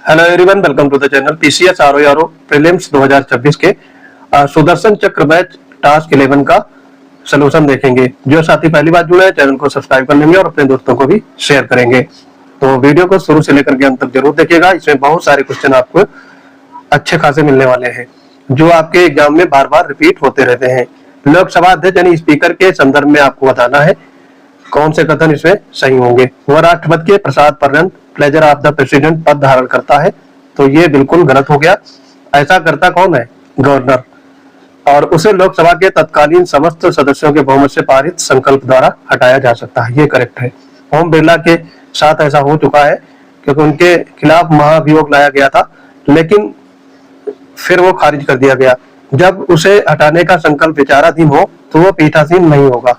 Hello everyone, welcome to the channel PCS RO prelims 2026 के सुदर्शन चक्र batch task 11 का solution देखेंगे। जो साथी पहली बार जुड़े हैं चैनल को सब्सक्राइब कर लेंगे और अपने दोस्तों को भी शेयर करेंगे। तो वीडियो को शुरू से लेकर के अंत तक जरूर देखिएगा। इसमें बहुत सारे क्वेश्चन आपको अच्छे खासे मिलने वाले हैं जो आपके एग्जाम में बार बार रिपीट होते रहते हैं। लोकसभा अध्यक्ष यानी स्पीकर के संदर्भ में आपको बताना है कौन से कथन इसमें सही होंगे। वह राष्ट्रपति के प्रसाद पर्यंत प्लेजर ऑफ द प्रेसिडेंट पद धारण करता है, तो ये बिल्कुल गलत हो गया। ऐसा करता कौन है? गवर्नर। और उसे लोकसभा के तत्कालीन समस्त सदस्यों के बहुमत से पारित संकल्प द्वारा हटाया जा सकता है, ये करेक्ट है। ओम बिरला के साथ ऐसा हो चुका है क्योंकि उनके खिलाफ महाभियोग लाया गया था, लेकिन फिर वो खारिज कर दिया गया। जब उसे हटाने का संकल्प विचाराधीन हो तो वो पीठासीन नहीं होगा।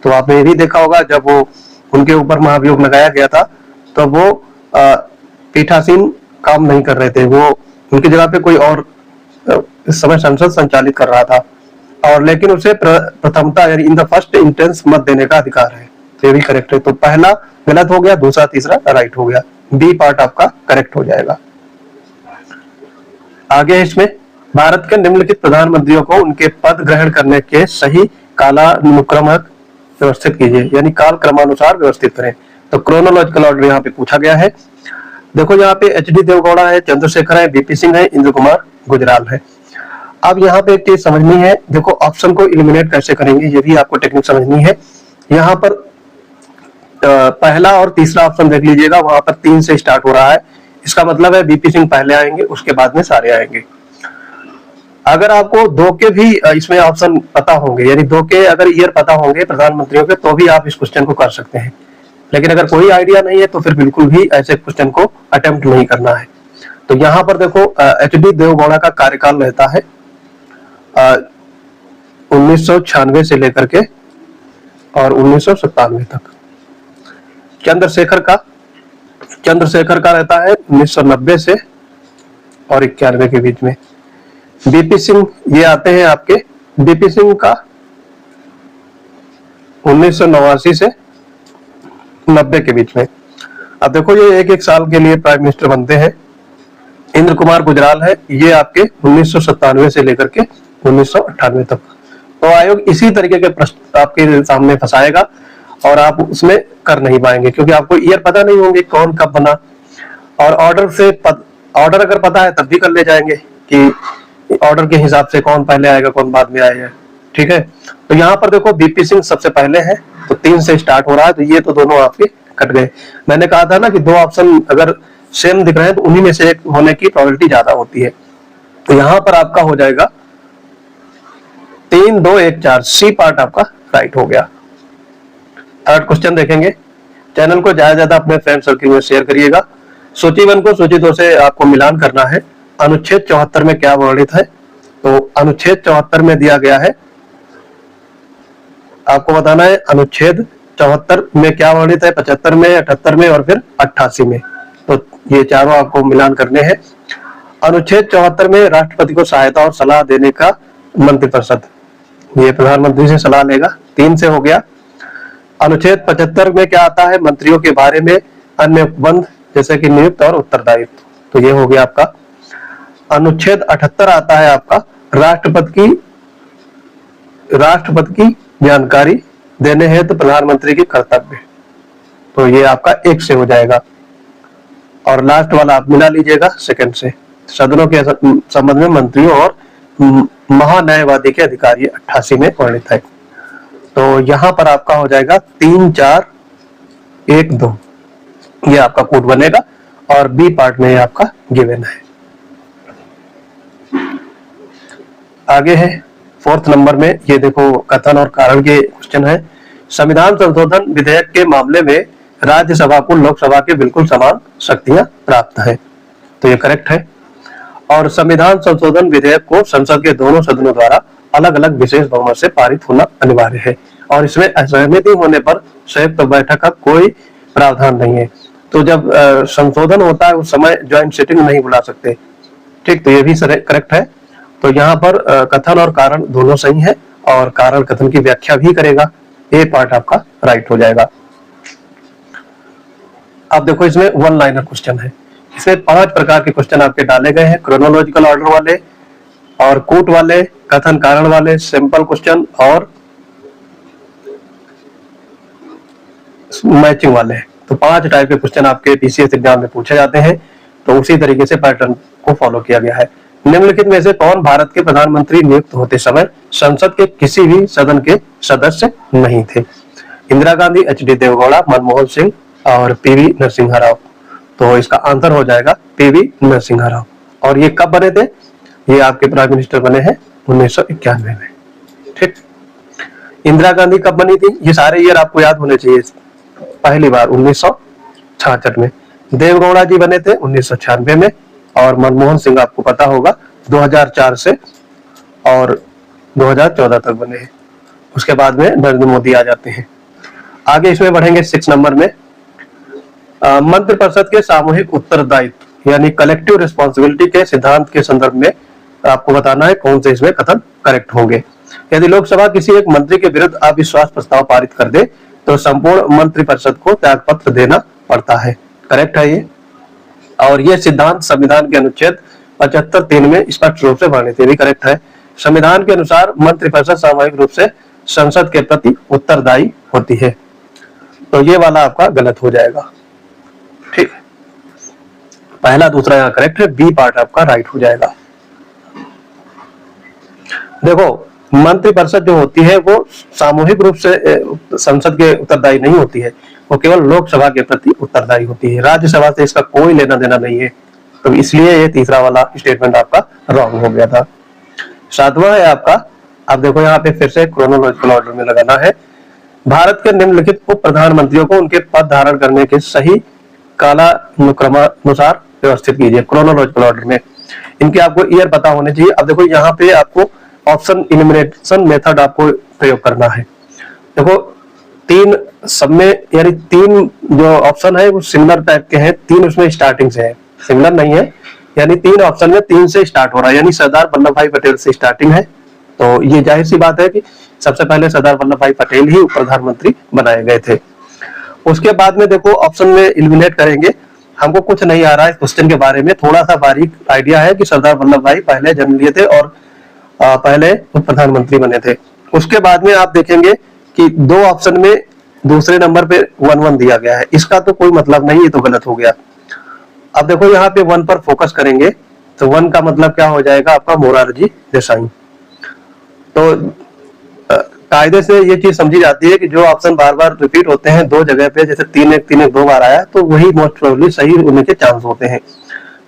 तो आपने ये भी देखा होगा जब वो उनके ऊपर महाभियोग लगाया गया था तो वो पीठासीन काम नहीं कर रहे थे, वो उनकी जगह पे कोई और इस समय संसद संचालित कर रहा था, और लेकिन उसे प्रथमता यानी इन द फर्स्ट इंस्टेंस मत देने का अधिकार है। तो ये भी करेक्ट है। तो पहला गलत हो गया, दूसरा तीसरा राइट हो गया। बी पार्ट आपका करेक्ट हो जाएगा। आगे इसमें भारत के निम्नलिखित प्रधानमंत्रियों को उनके पद ग्रहण करने के सही कालानुक्रम व्यवस्थित कीजिए, यानी काल क्रमानुसार व्यवस्थित करें। तो क्रोनोलॉजिकल ऑर्डर यहाँ पे पूछा गया है। देखो यहाँ पे एच डी देवगौड़ा है, चंद्रशेखर है, बीपी सिंह है, इंद्र कुमार गुजराल है। अब यहाँ पे एक चीज समझनी है, देखो ऑप्शन को इलिमिनेट कैसे करेंगे ये भी आपको टेक्निक समझनी है। यहाँ पर पहला और तीसरा ऑप्शन देख लीजिएगा, वहां पर 3 से स्टार्ट हो रहा है। इसका मतलब है बीपी सिंह पहले आएंगे, उसके बाद में सारे आएंगे। अगर आपको 2 के भी इसमें ऑप्शन पता होंगे, यानी 2 के अगर ईयर पता होंगे प्रधानमंत्रियों के, तो भी आप इस क्वेश्चन को कर सकते हैं। लेकिन अगर कोई आइडिया नहीं है तो फिर बिल्कुल भी ऐसे क्वेश्चन को अटेम्प्ट नहीं करना है। तो यहाँ पर देखो एच डी देवगौड़ा का कार्यकाल रहता है 1996 से लेकर के और 1997 तक। चंद्रशेखर का रहता है 1990 से और 91 के बीच में। बीपी सिंह ये आते हैं आपके, बीपी सिंह का 1989 से 90 के बीच में। अब देखो ये एक साल के लिए प्राइम मिनिस्टर बनते हैं। इंद्र कुमार गुजराल है, ये आपके 1997 से लेकर के 1998 तक। तो आयोग इसी तरीके के प्रश्न आपके सामने फंसाएगा और आप उसमें कर नहीं पाएंगे क्योंकि आपको ईयर पता नहीं होंगे कौन कब बना। और ऑर्डर अगर पता है तब भी कर ले जाएंगे कि ऑर्डर के हिसाब से कौन पहले आएगा कौन बाद में आएगा, ठीक है। तो यहाँ पर देखो बीपी सिंह सबसे पहले है, तो 3 से स्टार्ट हो रहा है, तो ये तो दोनों आपके कट गए। मैंने कहा था ना कि 2 ऑप्शन अगर सेम दिख रहे हैं तो उन्हीं में से एक होने की प्रोबेबिलिटी ज्यादा होती है। तो यहाँ पर आपका हो जाएगा 3, 2, 1, 4, सी पार्ट आपका राइट हो गया। थर्ड क्वेश्चन देखेंगे। चैनल को ज्यादा अपने फ्रेंड सर्किल में शेयर करिएगा। सूची 1 को सूची 2 से आपको मिलान करना है। अनुच्छेद 74 में क्या वर्णित है? तो अनुच्छेद 74 में दिया गया है, आपको बताना है अनुच्छेद 74 में क्या वर्णित है, 75 में, 78 में और फिर 88 में। तो ये चारों आपको मिलान करने हैं। अनुच्छेद 74 में राष्ट्रपति को सहायता और सलाह देने का मंत्रिपरिषद, ये प्रधानमंत्री से सलाह लेगा, 3 से हो गया। अनुच्छेद 75 में क्या आता है? मंत्रियों के बारे में अन्य उपबंध जैसे कि नियुक्त और उत्तरदायित्व, तो ये हो गया आपका। अनुच्छेद 78 आता है आपका राष्ट्रपति की जानकारी देने हेतु प्रधानमंत्री के कर्तव्य, तो ये आपका 1 से हो जाएगा। और लास्ट वाला आप मिला लीजिएगा सेकंड से। सदनों के संबंध में मंत्रियों और महान्यायवादी के अधिकार, ये 88 में वर्णित है। तो यहाँ पर आपका हो जाएगा 3, 4, 1, 2, ये आपका कोड बनेगा और बी पार्ट में आपका गिवन है। आगे है 4th नंबर में, ये देखो कथन और कारण के क्वेश्चन है। संविधान संशोधन विधेयक के मामले में राज्यसभा को लोकसभा के बिल्कुल समान शक्तियां प्राप्त है, तो ये करेक्ट है। और संविधान संशोधन विधेयक को संसद के दोनों सदनों द्वारा अलग अलग विशेष बहुमत से पारित होना अनिवार्य है और इसमें असहमति होने पर संयुक्त बैठक का कोई प्रावधान नहीं है। तो जब संशोधन होता है उस समय ज्वाइंट सिटिंग नहीं बुला सकते, ठीक, तो ये भी करेक्ट है। तो यहाँ पर कथन और कारण दोनों सही है और कारण कथन की व्याख्या भी करेगा, ये पार्ट आपका राइट हो जाएगा। अब देखो इसमें वन लाइनर क्वेश्चन है इसमें 5 प्रकार के क्वेश्चन आपके डाले गए हैं, क्रोनोलॉजिकल ऑर्डर वाले और कूट वाले, कथन कारण वाले, सिंपल क्वेश्चन और मैचिंग वाले। तो 5 टाइप के क्वेश्चन आपके पीसीएस एग्जाम में पूछे जाते हैं। तो उसी तरीके से पैटर्न को फॉलो किया गया है। निम्नलिखित में से कौन भारत के प्रधानमंत्री नियुक्त होते समय संसद के किसी भी सदन के सदस्य नहीं थे? इंदिरा गांधी, एच.डी. देवेगौड़ा, मनमोहन सिंह और पीवी नरसिम्हा राव। तो इसका आंसर हो जाएगा पीवी नरसिम्हा राव। और ये कब बने थे? ये आपके प्राइम मिनिस्टर बने हैं 1991 में। ठीक, इंदिरा गांधी कब बनी थी? ये सारे ईयर आपको याद होने चाहिए। पहली बार 1966 में। देवगौड़ा जी बने थे 1996 में और मनमोहन सिंह आपको पता होगा 2004 से और 2014 तक बने हैं। उसके बाद में नरेंद्र मोदी आ जाते हैं। आगे इसमें बढ़ेंगे 6 नंबर में। मंत्रिपरिषद के सामूहिक उत्तरदायित्व यानी कलेक्टिव रिस्पॉन्सिबिलिटी के सिद्धांत के संदर्भ में आपको बताना है कौन से इसमें कथन करेक्ट होंगे। यदि लोकसभा किसी एक मंत्री के विरुद्ध अविश्वास प्रस्ताव पारित कर दे तो संपूर्ण मंत्रिपरिषद को त्यागपत्र देना पड़ता है। करेक्ट है ये। और ये सिद्धांत संविधान के अनुच्छेद 75(3) में स्पष्ट रूप से वर्णित है, भी करेक्ट है। संविधान के अनुसार मंत्रिपरिषद सामूहिक रूप से संसद के प्रति उत्तरदायी होती है। तो ये वाला आपका गलत हो जाएगा। ठीक, पहला दूसरा यहाँ करेक्ट है, बी पार्ट आपका राइट हो जाएगा। देखो, मंत्रिपरिषद जो होती है वो सामूहिक रूप से संसद के उत्तरदायी नहीं होती है, वो केवल लोकसभा के प्रति उत्तरदायी होती है। राज्यसभा से इसका कोई लेना देना नहीं है। तो इसलिए ये तीसरा वाला स्टेटमेंट आपका रॉन्ग हो गया था। 7वां है आपका, अब देखो यहाँ पे फिर से क्रोनोलॉजिकल ऑर्डर में लगाना है। भारत के निम्नलिखित उप प्रधानमंत्रियों को उनके पद धारण करने के सही कालानुक्रमानुसार व्यवस्थित कीजिए। क्रोनोलॉजिकल ऑर्डर में इनके आपको ईयर पता होने चाहिए। अब देखो यहाँ पे आपको ऑप्शन इलिमिनेशन मेथड आपको प्रयोग करना है। देखो 3 सब में यानी 3 जो ऑप्शन है वो सिमिलर टाइप के हैं, 3 उसमें स्टार्टिंग से है, सिमिलर नहीं है। यानी 3 ऑप्शन में 3 से स्टार्ट हो रहा है, यानी सरदार वल्लभ भाई पटेल से स्टार्टिंग है। तो ये जाहिर सी बात है कि सबसे पहले सरदार वल्लभ भाई पटेल ही प्रधानमंत्री बनाए गए थे। उसके बाद में देखो ऑप्शन में एलिमिनेट करेंगे, हमको कुछ नहीं आ रहा है क्वेश्चन के बारे में, थोड़ा सा बारीक आइडिया है कि सरदार वल्लभ भाई पहले जन्म लिए थे और पहले उप प्रधानमंत्री बने थे। उसके बाद में आप देखेंगे कि 2 ऑप्शन में दूसरे नंबर पे 1 दिया गया है, इसका तो कोई मतलब नहीं, ये तो गलत हो गया। अब देखो यहाँ पे 1 पर फोकस करेंगे तो 1 का मतलब क्या हो जाएगा आपका मोरारजी देसाई। तो कायदे से ये चीज समझी जाती है कि जो ऑप्शन बार बार रिपीट होते हैं 2 जगह पे, जैसे 3-1 2 बार आया तो वही मोस्ट प्रोबेबली सही होने के चांस होते हैं।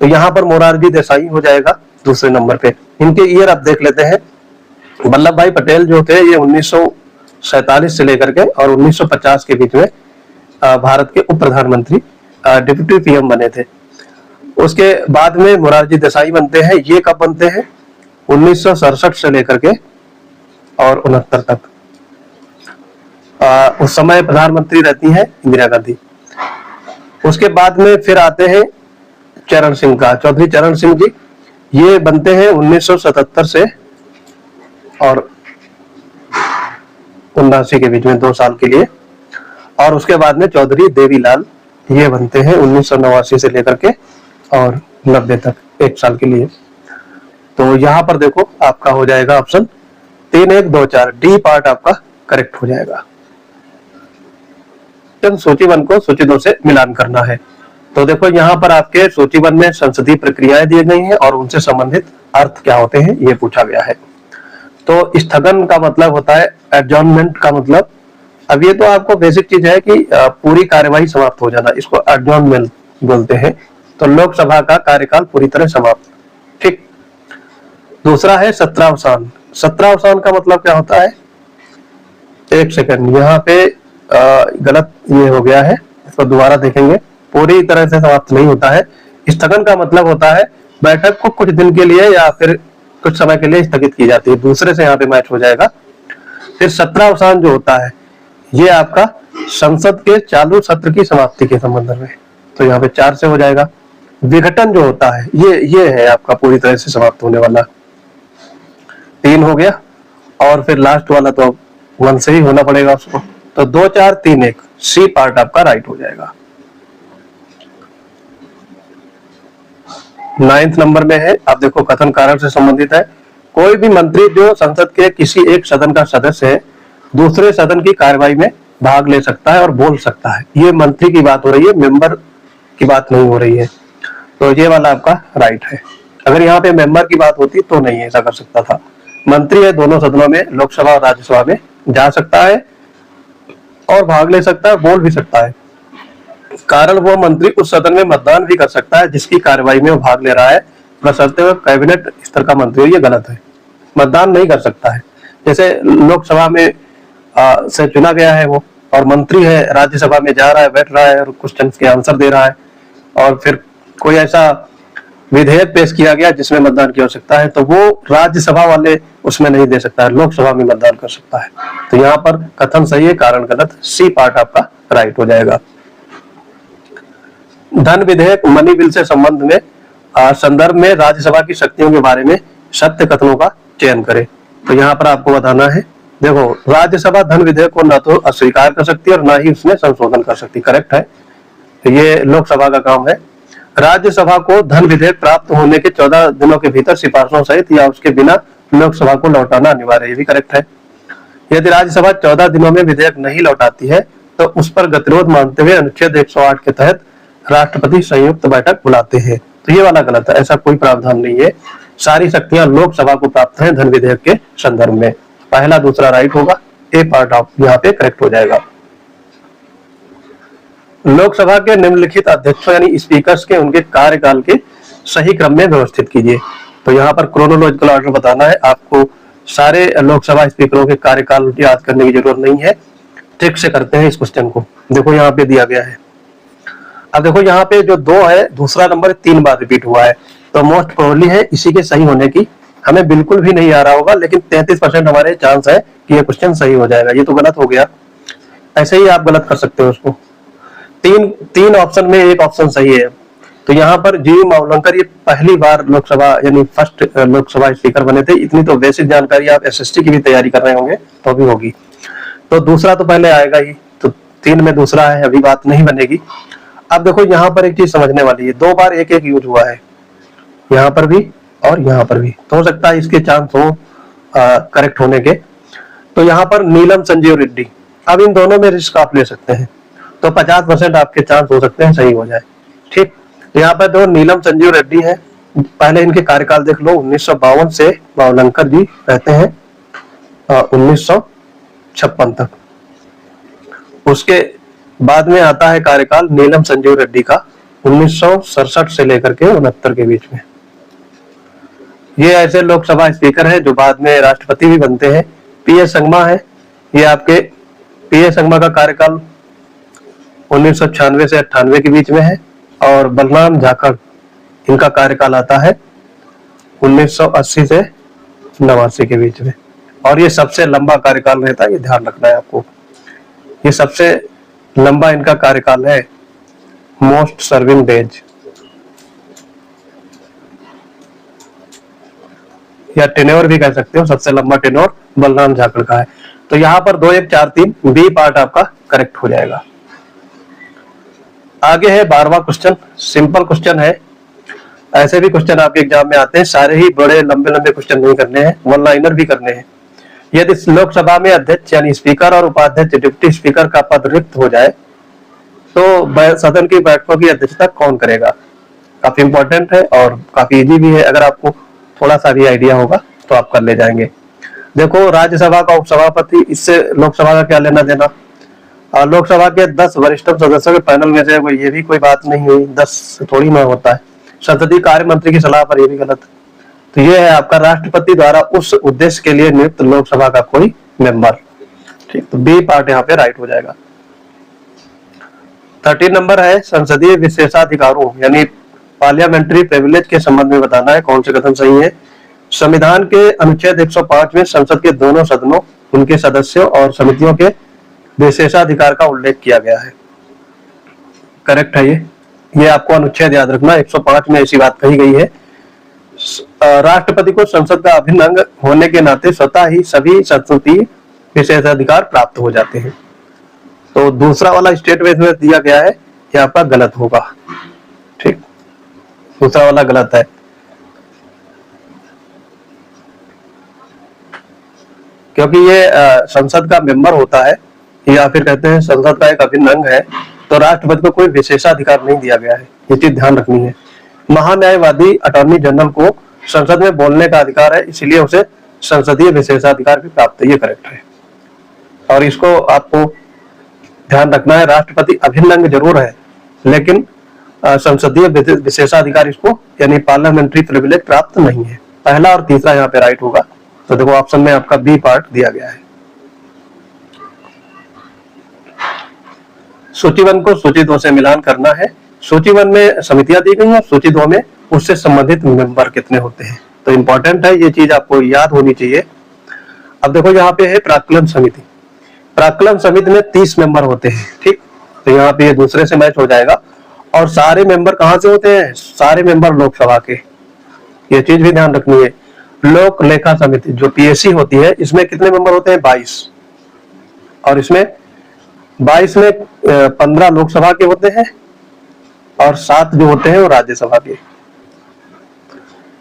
तो यहाँ पर मोरारजी देसाई हो जाएगा दूसरे नंबर पे। इनके ईयर आप देख लेते हैं। वल्लभ भाई पटेल जो थे ये 1947 से लेकर के और 1950 के बीच में भारत के उप प्रधानमंत्री डिप्टी पीएम बने थे। उसके बाद में मोरारजी देसाई बनते हैं। ये कब बनते हैं? 1967 से लेकर के और 69 तक। उस समय प्रधानमंत्री रहती हैं इंदिरा गांधी। उसके बाद में फिर आते हैं चरण सिंह का, चौधरी चरण सिंह जी, ये बनते हैं 1977 से और 79 के बीच में 2 साल के लिए। और उसके बाद में चौधरी देवीलाल, ये बनते हैं 1989 से लेकर के और 90 तक 1 साल के लिए। तो यहाँ पर देखो आपका हो जाएगा ऑप्शन 3-1-2-4 डी पार्ट आपका करेक्ट हो जाएगा। सूची 1 को सूची 2 से मिलान करना है। तो देखो यहाँ पर आपके सूची 1 में संसदीय प्रक्रियाएं दी गई हैं और उनसे संबंधित अर्थ क्या होते हैं ये पूछा गया है। तो स्थगन का मतलब होता है एडजॉर्नमेंट का मतलब। अब ये तो आपको बेसिक चीज है कि पूरी कार्यवाही समाप्त हो जाना, इसको एडजॉर्नमेंट बोलते हैं। तो लोकसभा का कार्यकाल पूरी तरह समाप्त। ठीक। दूसरा है सत्रावसान। सत्रावसान का मतलब क्या होता है? 1 सेकंड, यहाँ पे गलत ये हो गया है, इसको दोबारा देखेंगे। पूरी तरह से समाप्त नहीं होता है। स्थगन का मतलब होता है बैठक को कुछ दिन के लिए या फिर कुछ समय के लिए स्थगित की जाती है, दूसरे से यहाँ पे मैच हो जाएगा। फिर सत्रावसान जो होता है ये आपका संसद के चालू सत्र की समाप्ति के संबंध में, तो यहाँ पे 4 से हो जाएगा। विघटन जो होता है ये है आपका पूरी तरह से समाप्त होने वाला, 3 हो गया। और फिर लास्ट वाला तो 1 से ही होना पड़ेगा उसको। तो 2-4-3-1 सी पार्ट आपका राइट हो जाएगा। 9th नंबर में है, आप देखो कथन कारण से संबंधित है। कोई भी मंत्री जो संसद के किसी एक सदन का सदस्य है दूसरे सदन की कार्यवाही में भाग ले सकता है और बोल सकता है। ये मंत्री की बात हो रही है, मेंबर की बात नहीं हो रही है। तो ये वाला आपका राइट है। अगर यहाँ पे मेंबर की बात होती तो नहीं ऐसा कर सकता था। मंत्री है, दोनों सदनों में, लोकसभा और राज्यसभा में जा सकता है और भाग ले सकता है, बोल भी सकता है। कारण वो मंत्री उस सदन में मतदान भी कर सकता है जिसकी कार्यवाही में वो भाग ले रहा है, बशर्ते वो कैबिनेट स्तर का मंत्री हो। ये गलत है, मतदान नहीं कर सकता है। जैसे लोकसभा में से चुना गया है वो, और मंत्री है, राज्यसभा में जा रहा है, बैठ रहा है और क्वेश्चन के आंसर दे रहा है, और फिर कोई ऐसा विधेयक पेश किया गया जिसमें मतदान की आवश्यकता है, तो वो राज्यसभा वाले उसमें नहीं दे सकता है, लोकसभा में मतदान कर सकता है। तो यहाँ पर कथन सही है, कारण गलत। सी पार्ट आपका राइट हो जाएगा। धन विधेयक मनी बिल से संबंध में संदर्भ में राज्यसभा की शक्तियों के बारे में सत्य कथनों का चयन करें। तो यहाँ पर आपको बताना है, देखो राज्यसभा धन विधेयक को न तो अस्वीकार कर सकती है और न ही उसमें संशोधन कर सकती। करेक्ट है, ये लोकसभा का काम है। राज्यसभा को धन विधेयक प्राप्त होने के 14 दिनों के भीतर सिफारिशों सहित या उसके बिना लोकसभा को लौटाना अनिवार्य है। ये भी करेक्ट है। यदि राज्यसभा 14 दिनों में विधेयक नहीं लौटाती है तो उस पर गतिरोध मानते हुए अनुच्छेद 108 के तहत राष्ट्रपति संयुक्त बैठक बुलाते हैं। तो ये वाला गलत है, ऐसा कोई प्रावधान नहीं है। सारी शक्तियां लोकसभा को प्राप्त हैं धन विधेयक के संदर्भ में। पहला दूसरा राइट होगा, ए पार्ट आप यहाँ पे करेक्ट हो जाएगा। लोकसभा के निम्नलिखित अध्यक्षों यानी स्पीकर्स के उनके कार्यकाल के सही क्रम में व्यवस्थित कीजिए। तो यहाँ पर क्रोनोलॉजिकल ऑर्डर बताना है आपको। सारे लोकसभा स्पीकरों के कार्यकाल याद करने की जरूरत नहीं है, ट्रिक से करते हैं इस क्वेश्चन को। देखो यहाँ पे दिया गया है। अब देखो यहाँ पे जो 2 है, दूसरा नंबर 3 बार रिपीट हुआ है, तो मोस्ट प्रोबेबली है इसी के सही होने की। हमें बिल्कुल भी नहीं आ रहा होगा, लेकिन 33% हमारे चांस है कि ये क्वेश्चन सही हो जाएगा। ये तो गलत हो गया, ऐसे ही आप गलत कर सकते हो उसको। तीन ऑप्शन में एक ऑप्शन सही है। तो यहाँ पर जी मावलंकर ये पहली बार लोकसभा यानी फर्स्ट लोकसभा स्पीकर बने थे। इतनी तो बेसिक जानकारी आप एसएसटी की भी तैयारी कर रहे होंगे तो भी होगी। तो दूसरा तो पहले आएगा ही, तो 3 में दूसरा है, अभी बात नहीं बनेगी। अब देखो यहाँ पर एक चीज समझने वाली है, 2 बार एक यूज हुआ है, यहाँ पर भी और यहाँ पर भी। तो हो सकता है इसके चांस हो करेक्ट होने के। तो यहाँ पर नीलम संजीव रेड्डी, अब इन दोनों में रिस्क आप ले सकते हैं, तो 50% आपके चांस हो सकते हैं सही हो जाए। ठीक, यहाँ पर 2 नीलम संजीव रेड्डी हैं। पहले इनके कार्यकाल देख लो, 1952 से मावलंकर जी रहते हैं 1956 तक। उसके बाद में आता है कार्यकाल नीलम संजीव रेड्डी का 1967 से लेकर के 69 के बीच में। ये ऐसे लोकसभा स्पीकर हैं जो बाद में राष्ट्रपति भी बनते हैं। पीएस संगमा है, ये आपके पीएस संगमा का कार्यकाल 1996 से 98 के बीच में है, और बलराम झाकड़ इनका कार्यकाल आता है 1980 से 89 के बीच में। और ये सबसे लंबा कार्यकाल रहता है, ये ध्यान रखना है आपको। ये सबसे लंबा इनका कार्यकाल है, मोस्ट सर्विंग डेज, या टेन्योर भी कह सकते हो। सबसे लंबा टेन्योर बलराम झाकड़ का है। तो यहाँ पर 2 1 4 3 बी पार्ट आपका करेक्ट हो जाएगा। आगे है 12वां क्वेश्चन, सिंपल क्वेश्चन है। ऐसे भी क्वेश्चन आपके एग्जाम में आते हैं, सारे ही बड़े लंबे लंबे क्वेश्चन नहीं करने हैं, 1 लाइनर भी करने हैं। यदि लोकसभा में अध्यक्ष यानी स्पीकर और उपाध्यक्ष डिप्टी स्पीकर का पद रिक्त हो जाए तो सदन की बैठकों की अध्यक्षता कौन करेगा? काफी इंपॉर्टेंट है और काफी इजी भी है। अगर आपको थोड़ा सा भी आइडिया होगा तो आप कर ले जाएंगे। देखो राज्यसभा का उपसभापति, इससे लोकसभा का क्या लेना देना। लोकसभा के 10 वरिष्ठ सदस्यों के पैनल में से ये भी कोई बात नहीं हुई, 10 थोड़ी ना होता है। संसदीय कार्य मंत्री की सलाह पर, ये भी गलत। तो ये है आपका राष्ट्रपति द्वारा उस उद्देश्य के लिए नियुक्त लोकसभा का कोई मेंबर। ठीक, तो बी पार्ट यहाँ पे राइट हो जाएगा। 13 नंबर है संसदीय विशेषाधिकारों यानी पार्लियामेंट्री प्रिविलेज के संबंध में बताना है कौन से कथन सही है। संविधान के अनुच्छेद 105 में संसद के दोनों सदनों, उनके सदस्यों और समितियों के विशेषाधिकार का उल्लेख किया गया है। करेक्ट है ये आपको अनुच्छेद याद रखना, 105 में ऐसी बात कही गई है। राष्ट्रपति को संसद का अभिन्न अंग होने के नाते स्वतः ही सभी संसदीय विशेषाधिकार प्राप्त हो जाते हैं। तो दूसरा वाला स्टेटमेंट में दिया गया है, ये आपका गलत होगा। ठीक, दूसरा वाला गलत है, क्योंकि ये संसद का मेंबर होता है या फिर कहते हैं संसद का एक अभिन्न अंग है, तो राष्ट्रपति को कोई विशेषाधिकार नहीं दिया गया है, ये चीज ध्यान रखनी है। महान्यायवादी अटॉर्नी जनरल को संसद में बोलने का अधिकार है, इसलिए उसे संसदीय विशेषाधिकार भी प्राप्त है, ये करेक्ट है। और इसको आपको ध्यान रखना है, राष्ट्रपति अभिन्न अंग जरूर है लेकिन संसदीय विशेषाधिकार इसको यानी पार्लियामेंट्री प्रिविलेज प्राप्त नहीं है। पहला और तीसरा यहाँ पे राइट होगा। तो देखो ऑप्शन में आपका बी पार्ट दिया गया है। सूची 1 को सूची 2 से मिलान करना है। सूची 1 में समितियां दी गई हैं, सूची 2 में उससे संबंधित मेंबर कितने होते हैं, तो इंपॉर्टेंट है, ये चीज आपको याद होनी चाहिए। अब देखो यहाँ पे है प्राक्कलन समिति। प्राक्कलन समिति में 30 मेंबर होते हैं, ठीक। तो यहाँ पे ये दूसरे से मैच हो जाएगा। और सारे मेंबर कहाँ से होते हैं, सारे मेंबर लोकसभा के, ये चीज भी ध्यान रखनी है। लोक लेखा समिति जो पीएससी होती है, इसमें कितने मेंबर होते हैं, 22। और इसमें 22 में 15 लोकसभा के होते हैं और 7 जो होते हैं वो राज्यसभा के।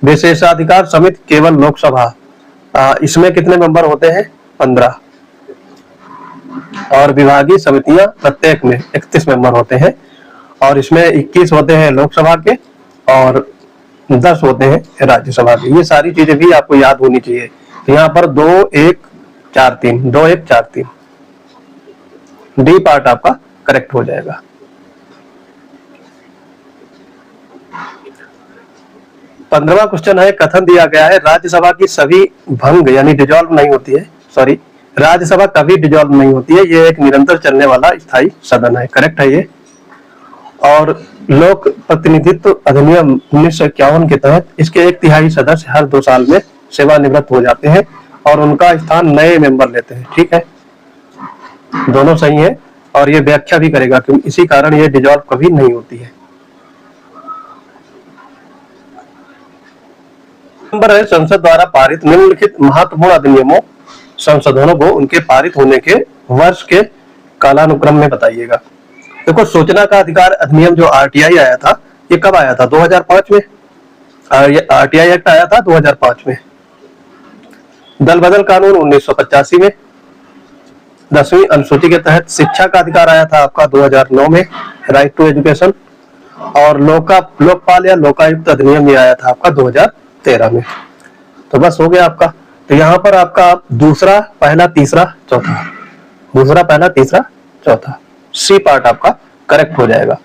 विशेषाधिकार समिति केवल लोकसभा, इसमें कितने मेंबर होते हैं, 15। और विभागीय समितियां प्रत्येक में 31 मेंबर होते हैं और इसमें 21 होते हैं लोकसभा के और 10 होते हैं राज्यसभा के। ये सारी चीजें भी आपको याद होनी चाहिए। यहाँ पर 2 1 4 3 2 1 4 3 डी पार्ट आपका करेक्ट हो जाएगा। पंद्रहवां क्वेश्चन है, कथन दिया गया है राज्यसभा की सभी भंग यानी डिजॉल्व नहीं होती है, सॉरी राज्यसभा कभी डिजॉल्व नहीं होती है, ये एक निरंतर चलने वाला स्थायी सदन है, करेक्ट है ये। और लोक प्रतिनिधित्व अधिनियम 1951 के तहत इसके 1/3 सदस्य हर 2 साल में सेवानिवृत्त हो जाते हैं और उनका स्थान नए मेंबर लेते हैं, ठीक है, दोनों सही है। और ये व्याख्या भी करेगा कि इसी कारण ये डिजॉल्व कभी नहीं होती है। नंबर है, संसद द्वारा पारित निम्नलिखित महत्वपूर्ण अधिनियमों संशोधनों को उनके पारित होने के वर्ष के कालानुक्रम में बताइएगा। देखो सूचना का अधिकार अधिनियम जो आरटीआई आया था, ये कब आया था, 2005 में। ये आरटीआई एक्ट आया था 2005 में। दल बदल कानून 1985 में। 10वीं अनुसूची के तहत शिक्षा का अधिकार आया था आपका 2009 में, राइट टू एजुकेशन। और लोकपाल या लोकायुक्त अधिनियम ये आया था आपका 2013 में। तो बस हो गया आपका। तो यहाँ पर आपका दूसरा, पहला, तीसरा, चौथा, दूसरा, पहला, तीसरा, चौथा, सी पार्ट आपका करेक्ट हो जाएगा।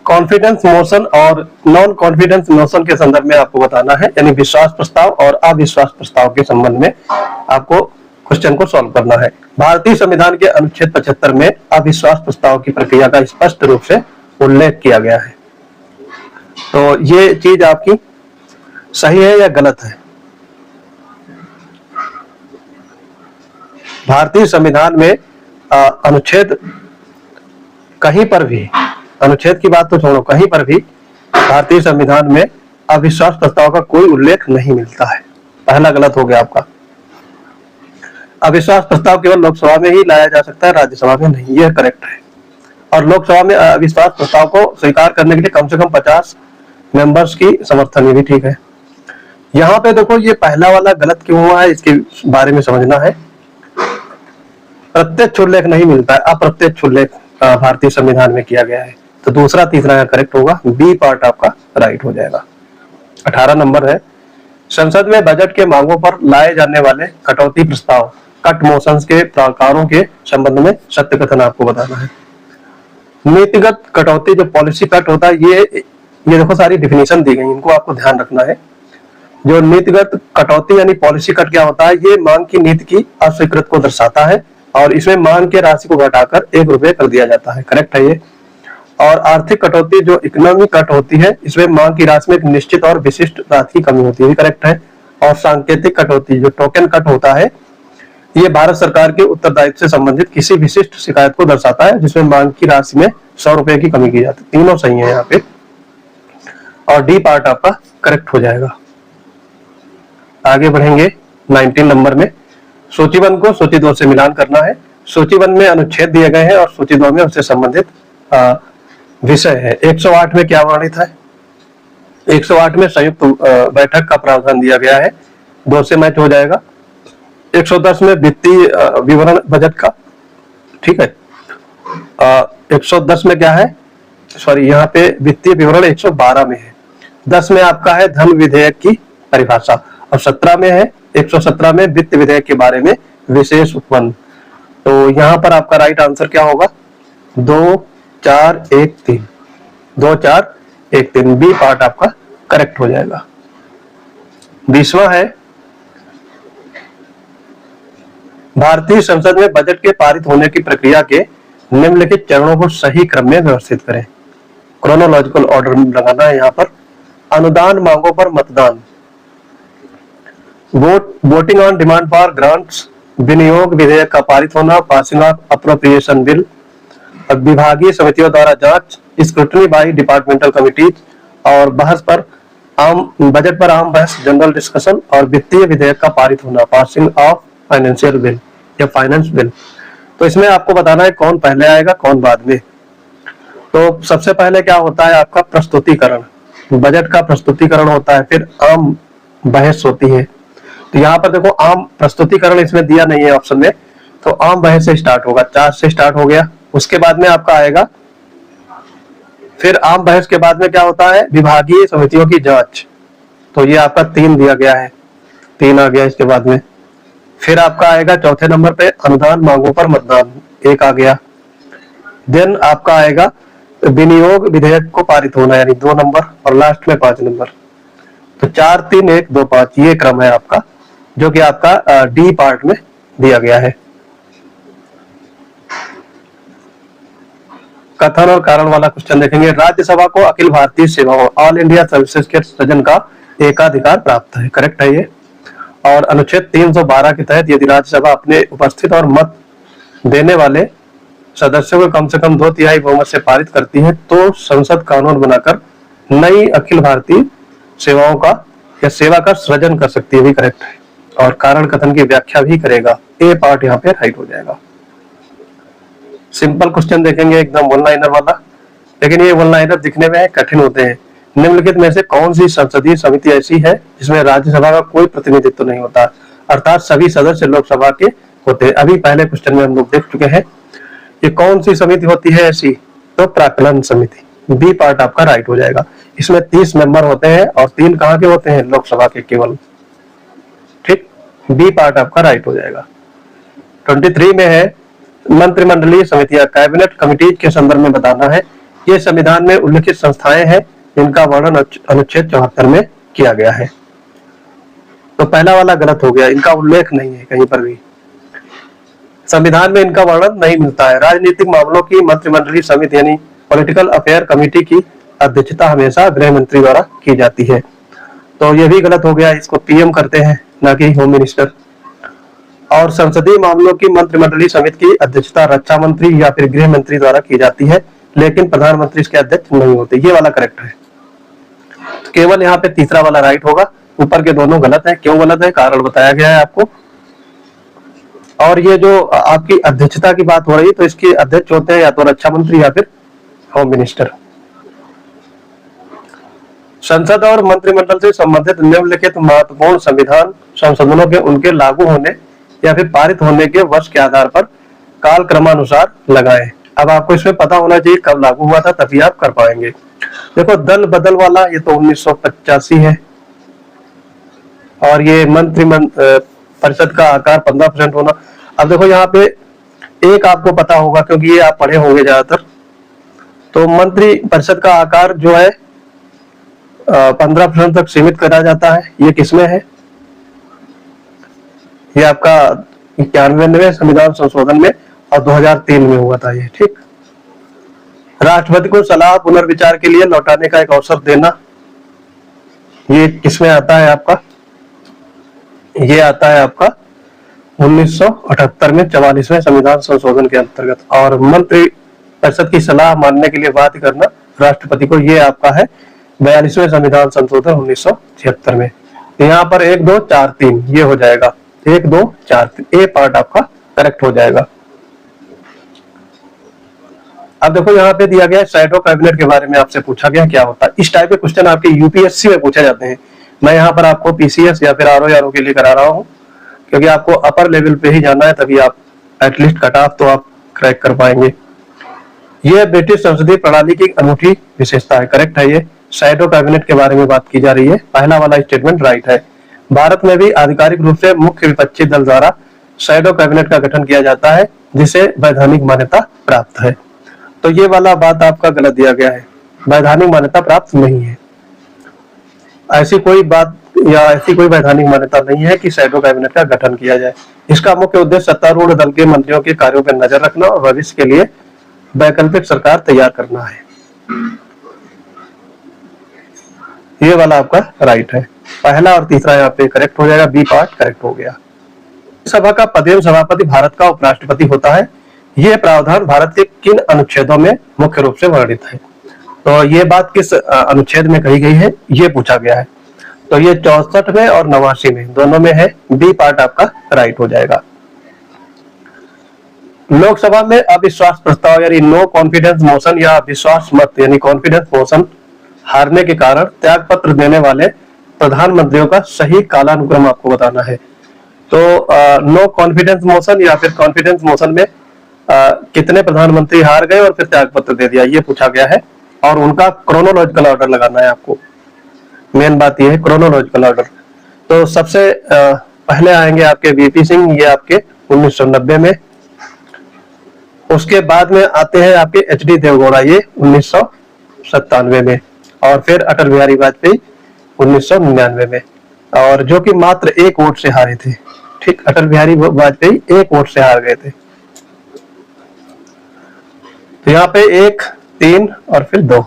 कॉन्फिडेंस मोशन और नॉन कॉन्फिडेंस मोशन के संदर्भ में आपको बताना है, यानी विश्वास प्रस्ताव और अविश्वास प्रस्ताव के संबंध में आपको क्वेश्चन को सॉल्व करना है। भारतीय संविधान के अनुच्छेद 75 में अविश्वास प्रस्ताव की प्रक्रिया का स्पष्ट रूप से उल्लेख किया गया है। तो ये चीज आपकी सही है या गलत है? भारतीय संविधान में अनुच्छेद कहीं पर भी, अनुच्छेद की बात तो छोड़ो, कहीं पर भी भारतीय संविधान में अविश्वास प्रस्ताव का कोई उल्लेख नहीं मिलता है। पहला गलत हो गया आपका। अविश्वास प्रस्ताव केवल लोकसभा में ही लाया जा सकता है, राज्यसभा में नहीं, यह करेक्ट है। और लोकसभा में अविश्वास प्रस्ताव को स्वीकार करने के लिए कम से कम 50 मेंबर्स की समर्थन, ये भी ठीक है। यहाँ पे देखो ये पहला वाला गलत क्यों हुआ है, इसके बारे में समझना है। प्रत्यक्ष उल्लेख नहीं मिलता है, अप्रत्यक्ष उल्लेख भारतीय संविधान में किया गया है। तो दूसरा, तीसरा यहाँ करेक्ट होगा, बी पार्ट आपका राइट हो जाएगा। 18 नंबर है, संसद में बजट के मांगों पर लाए जाने वाले कटौती प्रस्ताव, कट मोशंस के प्रकारों के संबंध में सत्य कथन आपको बताना है। नीतिगत कटौती जो पॉलिसी कट होता है, ये देखो सारी डिफिनेशन दी गई, इनको आपको ध्यान रखना है। जो नीतिगत कटौती यानी पॉलिसी कट क्या होता है, ये मांग की नीति की अस्वीकृत को दर्शाता है और इसमें मांग के राशि को घटाकर 1 रुपये कर दिया जाता है, करेक्ट है ये। और आर्थिक कटौती जो इकोनॉमी कट होती है, इसमें मांग की राशि में एक निश्चित और विशिष्ट राशि की कमी होती है, करेक्ट है। और सांकेतिक कटौती जो टोकन कट होता है, ये भारत सरकार के उत्तरदायित्व से संबंधित किसी विशिष्ट शिकायत को दर्शाता है जिसमें मांग की राशि में 100 रुपए की कमी की जाती है। तीनों सही है यहाँ पे और डी पार्ट आपका करेक्ट हो जाएगा। आगे बढ़ेंगे 19 नंबर में, सूची 1 को सूची 2 से मिलान करना है। सूची 1 में अनुच्छेद दिए गए हैं और सूची 2 में उससे संबंधित विषय है। 108 में क्या वर्णित है? 108 में संयुक्त बैठक का प्रावधान दिया गया है, 2 से मैच हो जाएगा। 110 में वित्तीय विवरण बजट का, ठीक है। 110 में क्या है, सॉरी यहाँ पे वित्तीय विवरण 112 में है। 10 में आपका है धन विधेयक की परिभाषा, और 17 में है, 117 में वित्त विधेयक के बारे में विशेष उपबंध। तो यहाँ पर आपका राइट आंसर क्या होगा? 2 4 1 3, 2 4 1 3, बी पार्ट आपका करेक्ट हो जाएगा। 20वां है, भारतीय संसद में बजट के पारित होने की प्रक्रिया के निम्नलिखित चरणों को सही क्रम में व्यवस्थित करें। क्रोनोलॉजिकल ऑर्डर लगाना है यहाँ पर। अनुदान मांगों पर मतदान, voting on demand for grants, विनियोग विधेयक का पारित होना, पासिंग ऑफ अप्रोप्रिएशन बिल, विभागीय समितियों द्वारा जांच, स्क्रूटनी बाई डिपार्टमेंटल कमिटीज, और बहस पर आम बजट पर आम बहस जनरल डिस्कशन, और वित्तीय विधेयक का पारित होना, पासिंग ऑफ फाइनेंशियल बिल या फाइनेंस बिल। तो इसमें आपको बताना है कौन पहले आएगा कौन बाद में। तो सबसे पहले क्या होता है आपका प्रस्तुतिकरण, बजट का प्रस्तुतिकरण होता है, फिर आम बहस होती है। तो यहाँ पर देखो आम प्रस्तुतिकरण इसमें दिया नहीं है ऑप्शन में, तो आम बहस से स्टार्ट होगा, 4 से स्टार्ट हो गया। उसके बाद में आपका आएगा, फिर आम बहस के बाद में क्या होता है, विभागीय समितियों की जांच, तो ये आपका 3 दिया गया है, 3 आ गया इसके बाद में। फिर आपका आएगा चौथे नंबर पे अनुदान मांगों पर मतदान, 1 आ गया। देन आपका आएगा विनियोग विधेयक को पारित होना, यानी 2 नंबर, और लास्ट में 5 नंबर। तो 4 3 1 2 5 ये क्रम है आपका, जो कि आपका डी पार्ट में दिया गया है। कथन और कारण वाला क्वेश्चन देखेंगे। राज्यसभा को अखिल भारतीय सेवाओं ऑल इंडिया सर्विसेज के सृजन का एकाधिकार प्राप्त है, करेक्ट है ये। और अनुच्छेद 312 के तहत यदि राज्यसभा अपने उपस्थित और मत देने वाले सदस्यों को कम से कम 2/3 बहुमत से पारित करती है, तो संसद कानून बनाकर नई अखिल भारतीय सेवाओं का या सेवा का सृजन कर सकती है, भी करेक्ट है। और कारण कथन की व्याख्या भी करेगा, ए पार्ट यहाँ पे राइट हो जाएगा। सिंपल क्वेश्चन देखेंगे एकदम वन लाइनर वाला, लेकिन ये वन लाइनर दिखने में कठिन होते हैं। निम्नलिखित में से कौन सी संसदीय समिति ऐसी है जिसमें राज्यसभा का कोई प्रतिनिधित्व नहीं होता, अर्थात सभी सदस्य लोकसभा के होते हैं। अभी पहले क्वेश्चन में हम लोग देख चुके हैं। ये कौन सी समिति होती है ऐसी, तो प्राक्कलन समिति, बी पार्ट आपका राइट हो जाएगा। इसमें 30 मेंबर होते हैं और 3 कहाँ के होते हैं, लोकसभा के केवल, ठीक, बी पार्ट आपका राइट हो जाएगा। 23 में है मंत्रिमंडलीय समितियां, कैबिनेट कमिटीज के संदर्भ में बताना है। ये संविधान में उल्लिखित संस्थाएं हैं जिनका वर्णन अनुच्छेद 74 में किया गया है। तो पहला वाला गलत हो गया, इनका उल्लेख नहीं है कहीं पर भी, संविधान में इनका वर्णन नहीं मिलता है। राजनीतिक मामलों की मंत्रिमंडलीय समिति यानी पॉलिटिकल अफेयर कमेटी की अध्यक्षता हमेशा गृह मंत्री द्वारा की जाती है, तो ये भी गलत हो गया, इसको पीएम करते हैं ना कि होम मिनिस्टर। और संसदीय मामलों की मंत्रिमंडलीय समिति की अध्यक्षता रक्षा मंत्री या फिर गृह मंत्री द्वारा की जाती है, लेकिन प्रधानमंत्री इसके अध्यक्ष नहीं होते, ये वाला करेक्ट है। तो केवल यहाँ पे तीसरा वाला राइट होगा, ऊपर के दोनों गलत है। क्यों गलत है, कारण बताया गया है आपको। और ये जो आपकी अध्यक्षता की बात हो रही है, तो इसके अध्यक्ष होते हैं या तो रक्षा मंत्री या फिर होम मिनिस्टर। संसद और मंत्रिमंडल से संबंधित निम्नलिखित महत्वपूर्ण संविधान संशोधनों के उनके लागू होने या फिर पारित होने के वर्ष के आधार पर काल क्रमानुसार लगाएं। अब आपको इसमें पता होना चाहिए कब लागू हुआ था, तभी आप कर पाएंगे। देखो दल बदल वाला ये तो 1985 है, और ये मंत्री परिषद का आकार 15% होना। अब देखो यहाँ पे एक आपको पता होगा क्योंकि ये आप पढ़े होंगे ज्यादातर, तो मंत्री परिषद का आकार जो है 15% तक सीमित करा जाता है। ये किसमें है, ये आपका 91वें संविधान संशोधन में और 2003 में हुआ था ये, ठीक। राष्ट्रपति को सलाह पुनर्विचार के लिए लौटाने का एक अवसर देना, ये किसमें आता है आपका, ये आता है आपका 1978 में 44वें संविधान संशोधन के अंतर्गत। और मंत्री परिषद की सलाह मानने के लिए बाध्य करना राष्ट्रपति को, ये आपका है 42वें संविधान संशोधन 1976 में। यहाँ पर 1 2 4 3 ये हो जाएगा, 1 2 4 3 ए पार्ट आपका करेक्ट हो जाएगा। अब देखो यहाँ पे दिया गया है शैडो कैबिनेट के बारे में आपसे पूछा गया क्या होता है। इस टाइप के क्वेश्चन आपके यूपीएससी में पूछे जाते हैं। मैं यहाँ पर आपको पीसीएस या फिर आरओ के लिए करा रहा हूँ, क्योंकि आपको अपर लेवल पे ही जाना है, तभी आप एटलीस्ट कट ऑफ तो आप क्रैक कर पाएंगे। ये ब्रिटिश संसदीय प्रणाली की अनूठी विशेषता है। करेक्ट है। ये शैडो कैबिनेट के बारे में बात की जा रही है। पहला वाला स्टेटमेंट राइट है। भारत में भी आधिकारिक रूप से मुख्य विपक्षी दल द्वारा शैडो कैबिनेट का गठन किया जाता है, जिसे वैधानिक मान्यता प्राप्त है। तो ये वाला बात आपका गलत दिया गया है, वैधानिक मान्यता प्राप्त नहीं है। ऐसी कोई बात या ऐसी कोई वैधानिक मान्यता नहीं है कि शैडो कैबिनेट का गठन किया जाए। इसका मुख्य उद्देश्य सत्तारूढ़ दल के मंत्रियों के कार्यों पर नजर रखना और भविष्य के लिए वैकल्पिक सरकार तैयार करना है। ये वाला आपका राइट है। पहला और तीसरा यहाँ पे करेक्ट हो जाएगा, बी पार्ट करेक्ट हो गया। सभा का पदेन सभापति भारत का उपराष्ट्रपति होता है। यह प्रावधान भारत के किन अनुच्छेदों में मुख्य रूप से वर्णित है? तो ये बात किस अनुच्छेद में कही गई है, ये पूछा गया है। तो ये 64 में और 89 में, दोनों में है। बी पार्ट आपका राइट हो जाएगा। लोकसभा में अविश्वास प्रस्ताव यानी नो कॉन्फिडेंस मोशन या अविश्वास मत यानी कॉन्फिडेंस मोशन हारने के कारण त्याग पत्र देने वाले प्रधानमंत्रियों का सही कालानुक्रम आपको बताना है। तो नो कॉन्फिडेंस मोशन या फिर कॉन्फिडेंस मोशन में कितने प्रधानमंत्री हार गए और फिर त्याग पत्र दे दिया, ये पूछा गया है। और उनका क्रोनोलॉजिकल ऑर्डर लगाना है आपको। मेन बात ये है क्रोनोलॉजिकल ऑर्डर। तो सबसे पहले आएंगे आपके वीपी सिंह, ये आपके 1990 में। उसके बाद में आते हैं आपके एचडी देवगौड़ा, ये 1997 में। और फिर अटल बिहारी वाजपेयी 1999 में, और जो कि मात्र एक वोट से हारे थे। ठीक, अटल बिहारी वाजपेयी एक वोट से हार गए थे। तो यहाँ पे 1, 3 और फिर 2,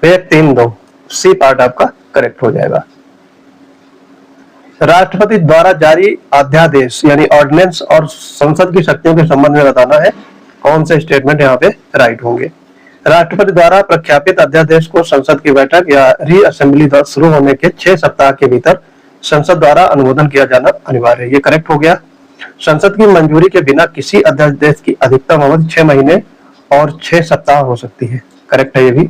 1, 3, 2, सी पार्ट आपका करेक्ट हो जाएगा। राष्ट्रपति द्वारा जारी अध्यादेश यानी ऑर्डिनेंस और संसद की शक्तियों के संबंध में बताना है। कौन से स्टेटमेंट यहाँ पे राइट होंगे? राष्ट्रपति द्वारा प्रख्यापित अध्यादेश को संसद की बैठक या रीअसेंबली शुरू होने के 6 सप्ताह के भीतर संसद द्वारा अनुमोदन किया जाना अनिवार्य है। ये करेक्ट हो गया। संसद की मंजूरी के बिना किसी अध्यादेश की अधिकतम अवधि 6 महीने और 6 सप्ताह हो सकती है। करेक्ट है ये भी।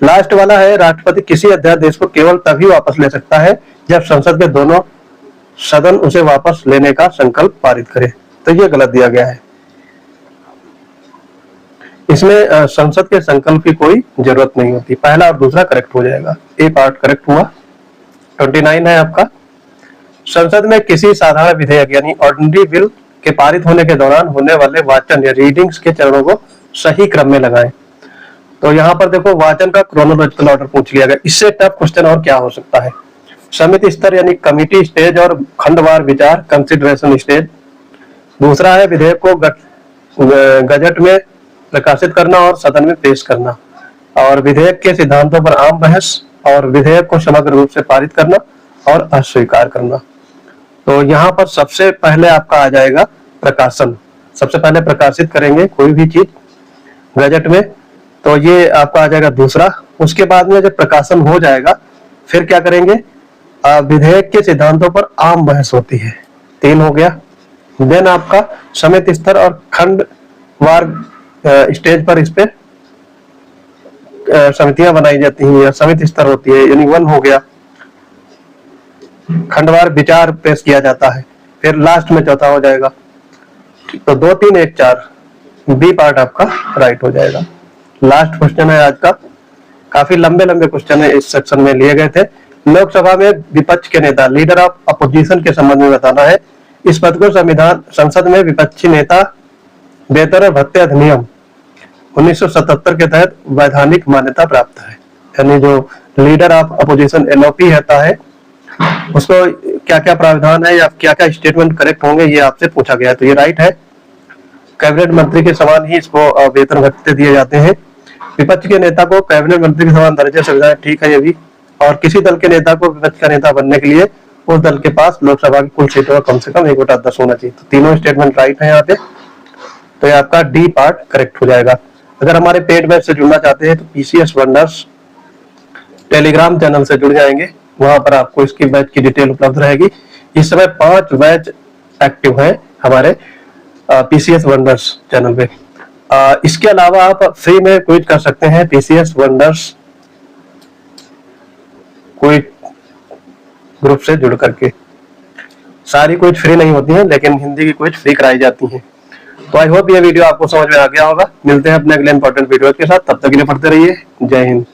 लास्ट वाला है, राष्ट्रपति किसी अध्यादेश को केवल तभी वापस ले सकता है जब संसद के दोनों सदन उसे वापस लेने का संकल्प पारित करे। तो ये गलत दिया गया है। इसमें संसद के संकल्प की कोई जरूरत नहीं होती। पहला और दूसरा करेक्ट हो जाएगा। ए पार्ट करेक्ट हुआ। 29 है आपका, संसद में किसी साधारण विधेयक यानी ऑर्डिनरी बिल के पारित होने के दौरान होने वाले वाचन या रीडिंग्स के चरणों को सही क्रम में लगाएं। तो यहाँ पर देखो वाचन का क्रोनोलॉजिकल ऑर्डर पूछ लिया गया। इससे टफ क्वेश्चन और क्या हो सकता है? समिति स्तर यानी कमिटी स्टेज और खंडवार विचार कंसिडरेशन स्टेज। दूसरा है विधेयक को गजट में प्रकाशित करना और सदन में पेश करना, और विधेयक के सिद्धांतों पर आम बहस, और विधेयक को समग्र रूप से पारित करना और अस्वीकार करना। तो यहाँ पर सबसे पहले आपका आ जाएगा प्रकाशन। सबसे पहले प्रकाशित करेंगे कोई भी चीज गजट में, तो ये आपका आ जाएगा दूसरा। उसके बाद में जब प्रकाशन हो जाएगा फिर क्या करेंगे? विधेयक के सिद्धांतों पर आम बहस होती है, 3 हो गया। देन आपका समिति स्तर और खंडवार स्टेज पर इस पे समितियां बनाई जाती हैं या समिति स्तर होती है, यानी 1 हो गया। खंडवार विचार पेश किया जाता है, फिर लास्ट में चौथा हो जाएगा। तो 2, 3, 1, 4 बी पार्ट आपका राइट हो जाएगा। लास्ट क्वेश्चन है आज का। काफी लंबे लंबे क्वेश्चन है इस सेक्शन में लिए गए थे। लोकसभा में विपक्ष के नेता लीडर ऑफ अपोजिशन के संबंध में बताना है। इस पद को संसद में विपक्षी नेता वेतन और भत्ते अधिनियम 1977 के तहत वैधानिक मान्यता प्राप्त है। यानी जो लीडर ऑफ अपोजिशन एलओपी रहता है उसको क्या क्या प्रावधान है या क्या क्या स्टेटमेंट करेक्ट होंगे, ये आपसे पूछा गया है। तो ये राइट है। कैबिनेट मंत्री के समान ही इसको वेतन भत्ते दिए जाते हैं। विपक्ष के नेता को कैबिनेट मंत्री के समान दर्जा सुविधाएं, ठीक है ये भी। और किसी दल के नेता को विपक्ष का नेता बनने के लिए उस दल के पास लोकसभा की कुल सीटों का कम से कम 1/10 होना चाहिए। तो तीनों स्टेटमेंट राइट है यहाँ पे। तो ये आपका डी पार्ट करेक्ट हो जाएगा। अगर हमारे पेड बैच से जुड़ना चाहते हैं तो पीसीएस वंडर्स टेलीग्राम चैनल से जुड़ जाएंगे, वहां पर आपको इसकी बैच की डिटेल उपलब्ध रहेगी। इस समय 5 बैच एक्टिव है हमारे पीसीएस वंडर्स चैनल पे। इसके अलावा आप फ्री में क्विज कर सकते हैं पीसीएस वंडर्स क्विज ग्रुप से जुड़ करके। सारी क्विज फ्री नहीं होती हैं, लेकिन हिंदी की क्विज फ्री कराई जाती हैं। तो आई होप ये वीडियो आपको समझ में आ गया होगा। मिलते हैं अपने अगले इंपॉर्टेंट वीडियो के साथ, तब तक के लिए पढ़ते रहिए। जय हिंद।